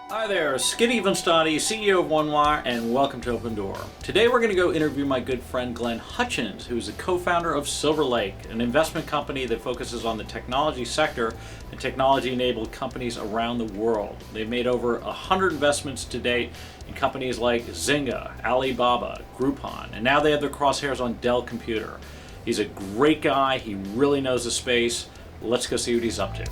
Hi there, SKIDDY CEO of OneWire, and welcome to Open Door. Today we're going to go interview my good friend Glenn Hutchins, who's the co-founder of Silver Lake, an investment company that focuses on the technology sector and technology-enabled companies around the world. They've made over 100 investments to date in companies like Zynga, Alibaba, Groupon, and now they have their crosshairs on Dell Computer. He's a great guy, he really knows the space. Let's go see what he's up to.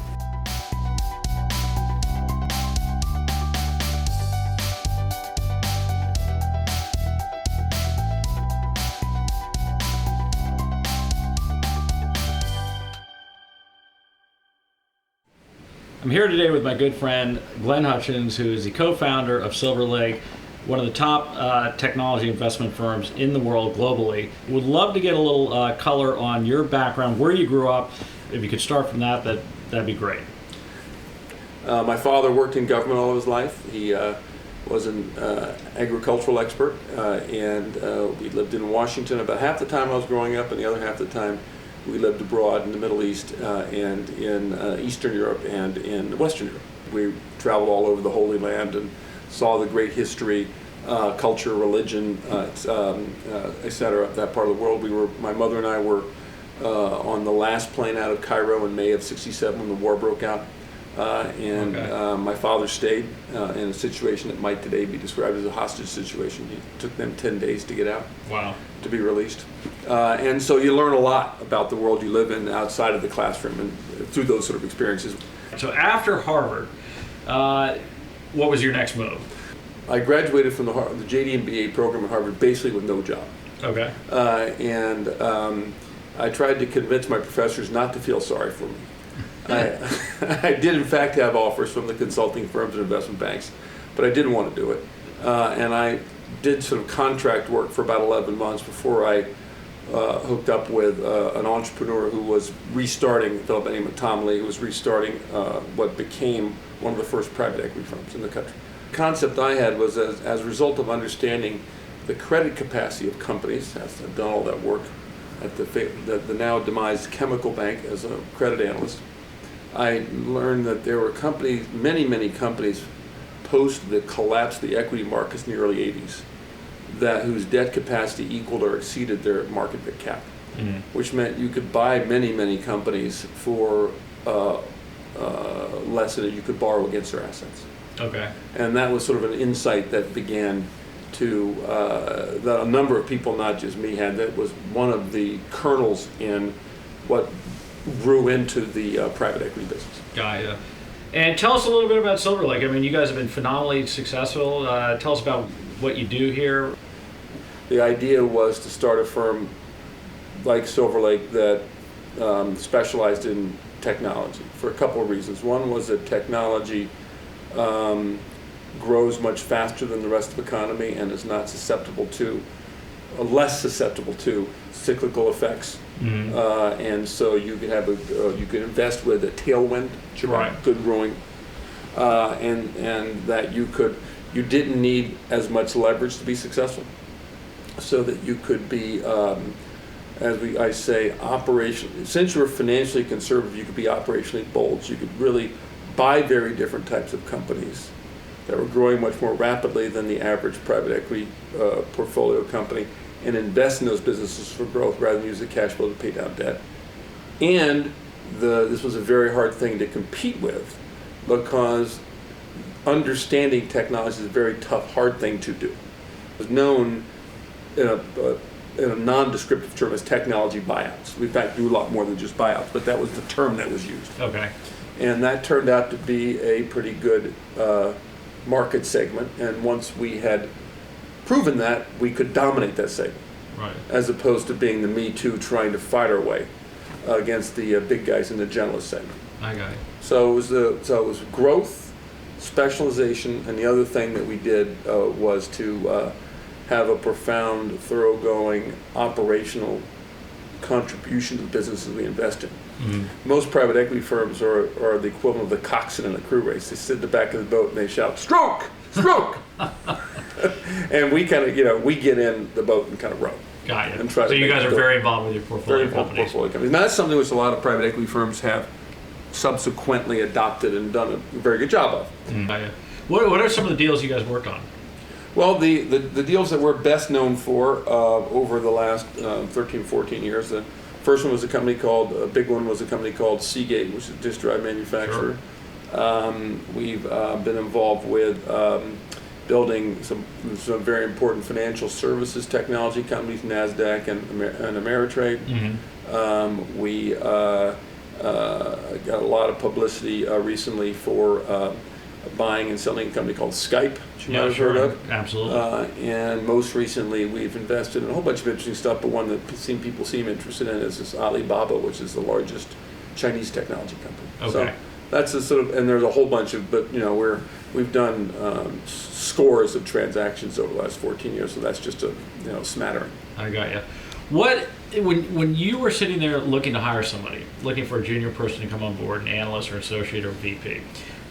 I'm here today with my good friend Glenn Hutchins, who is the co-founder of Silver Lake, one of the top technology investment firms in the world globally. Would love to get a little color on your background, where you grew up. If you could start from that'd be great. My father worked in government all of his life. He was an agricultural expert, and we lived in Washington about half the time I was growing up, and the other half the time we lived abroad in the Middle East and in Eastern Europe and in Western Europe. We traveled all over the Holy Land and saw the great history, culture, religion, etc. of that part of the world. My mother and I were on the last plane out of Cairo in May of '67 when the war broke out. My father stayed in a situation that might today be described as a hostage situation. It took them 10 days to get out. Wow. To be released. And so you learn a lot about the world you live in outside of the classroom and through those sort of experiences. So after Harvard, what was your next move? I graduated from the JD MBA program at Harvard basically with no job. Okay. I tried to convince my professors not to feel sorry for me. I did in fact have offers from the consulting firms and investment banks, but I didn't want to do it. And I did sort of contract work for about 11 months before I hooked up with an entrepreneur who was restarting, a fellow by the name of Tom Lee, who was restarting what became one of the first private equity firms in the country. The concept I had was as a result of understanding the credit capacity of companies, I've done all that work at the now demised Chemical Bank as a credit analyst. I learned that there were companies, many companies, post the collapse of the equity markets in the early '80s, whose debt capacity equaled or exceeded their market cap, which meant you could buy many companies for less than you could borrow against their assets. Okay. And that was sort of an insight that began to that a number of people, not just me, had. That was one of the kernels in what grew into the private equity business. Got ya. And tell us a little bit about Silver Lake. I mean, you guys have been phenomenally successful. Tell us about what you do here. The idea was to start a firm like Silver Lake that specialized in technology for a couple of reasons. One was that technology grows much faster than the rest of the economy and is not less susceptible to cyclical effects. And so you could have you could invest with a tailwind, right. Good growing, and that you didn't need as much leverage to be successful, so that you could be, I say, operationally. Since you were financially conservative, you could be operationally bold. So you could really buy very different types of companies that were growing much more rapidly than the average private equity portfolio company, and invest in those businesses for growth rather than use the cash flow to pay down debt. And this was a very hard thing to compete with, because understanding technology is a very tough, hard thing to do. It was known in a non-descriptive term as technology buyouts. We in fact do a lot more than just buyouts, but that was the term that was used. Okay. And that turned out to be a pretty good market segment, and once we had proven that, we could dominate that segment, right, as opposed to being the Me Too trying to fight our way against the big guys in the generalist segment. I got it. So it was growth, specialization, and the other thing that we did was to have a profound, thoroughgoing operational contribution to the businesses we invest in. Most private equity firms are the equivalent of the coxswain in a crew race. They sit at the back of the boat and they shout, "Stroke! Stroke!" And we kind of, we get in the boat and kind of row. Got it. And try so to you guys are build very involved with your portfolio companies. Now, that's something which a lot of private equity firms have subsequently adopted and done a very good job of. Mm. What are some of the deals you guys worked on? Well, the deals that we're best known for over the last 13, 14 years, the first one was a company called, a big one was a company called Seagate, which is a disk drive manufacturer. Sure. We've been involved with building some very important financial services technology companies, NASDAQ and Ameritrade. Mm-hmm. We got a lot of publicity recently for buying and selling a company called Skype, which you might have heard of. Absolutely. And most recently, we've invested in a whole bunch of interesting stuff, but one that people seem interested in is this Alibaba, which is the largest Chinese technology company. Okay. So that's a sort of, and there's a whole bunch of, but we've done scores of transactions over the last 14 years, so that's just a smattering. I got you. When you were sitting there looking to hire somebody, looking for a junior person to come on board, an analyst or associate or VP,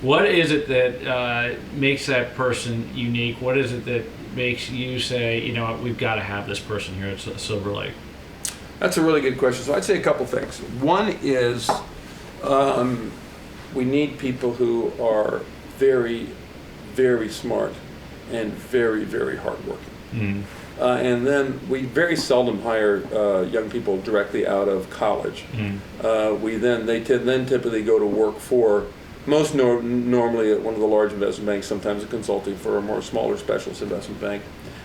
what is it that makes that person unique? What is it that makes you say, we've got to have this person here at Silver Lake? That's a really good question. So I'd say a couple things. One is we need people who are very, very smart and very, very hardworking. Mm-hmm. And then we very seldom hire young people directly out of college. Mm-hmm. They typically go to work for normally at one of the large investment banks, sometimes a consulting firm or a smaller specialist investment bank,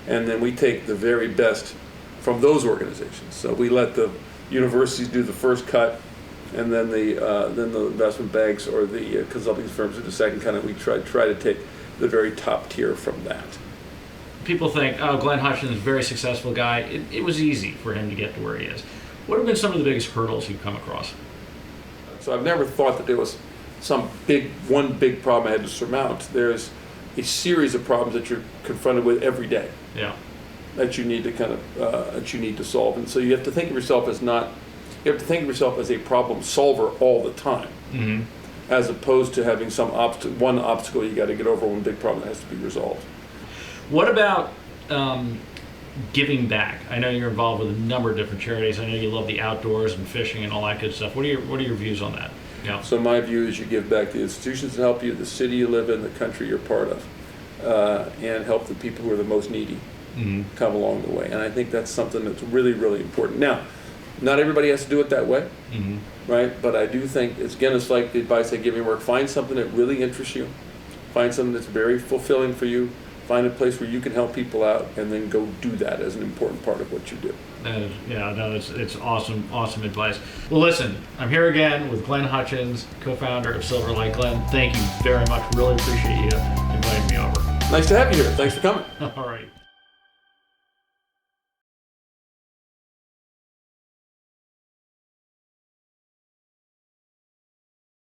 and then we take the very best from those organizations. So we let the universities do the first cut, and then the investment banks or the consulting firms do the second cut, and we try to take the very top tier from that. People think, oh, Glenn Hutchins, very successful guy. It was easy for him to get to where he is. What have been some of the biggest hurdles you've come across? So I've never thought that there was one big problem I had to surmount. There's a series of problems that you're confronted with every day. Yeah. That you need to solve, and so you have to think of yourself as a problem solver all the time, mm-hmm. as opposed to having one obstacle you got to get over, one big problem that has to be resolved. What about giving back? I know you're involved with a number of different charities. I know you love the outdoors and fishing and all that good stuff. What are your views on that? Yeah. So my view is you give back to the institutions that help you, the city you live in, the country you're part of, and help the people who are the most needy mm-hmm. come along the way. And I think that's something that's really, really important. Now, not everybody has to do it that way, mm-hmm. right? But I do think, it's like the advice I give you, work. Find something that really interests you. Find something that's very fulfilling for you. Find a place where you can help people out, and then go do that as an important part of what you do. It's awesome advice. Well, listen, I'm here again with Glenn Hutchins, co-founder of Silver Lake. Glenn, thank you very much. Really appreciate you inviting me over. Nice to have you here. Thanks for coming. All right.